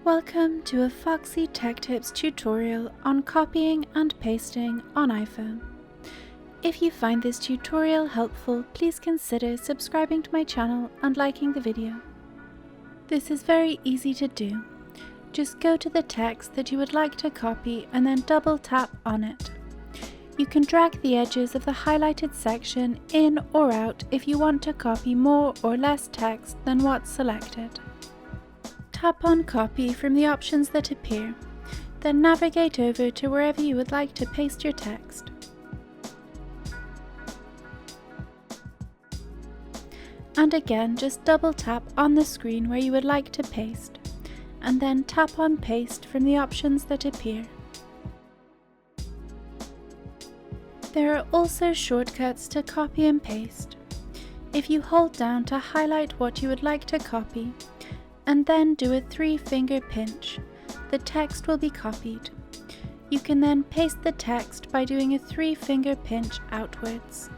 Welcome to a Foxy Tech Tips tutorial on copying and pasting on iPhone. If you find this tutorial helpful, please consider subscribing to my channel and liking the video. This is very easy to do. Just go to the text that you would like to copy and then double tap on it. You can drag the edges of the highlighted section in or out if you want to copy more or less text than what's selected. Tap on Copy from the options that appear, then navigate over to wherever you would like to paste your text. And again, just double tap on the screen where you would like to paste, and then tap on Paste from the options that appear. There are also shortcuts to copy and paste. If you hold down to highlight what you would like to copy, and then do a 3-finger pinch, the text will be copied. You can then paste the text by doing a 3-finger pinch outwards.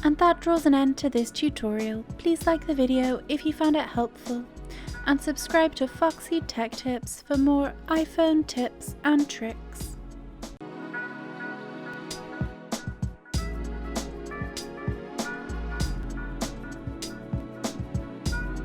And that draws an end to this tutorial. Please like the video if you found it helpful, and subscribe to Foxy Tech Tips for more iPhone tips and tricks.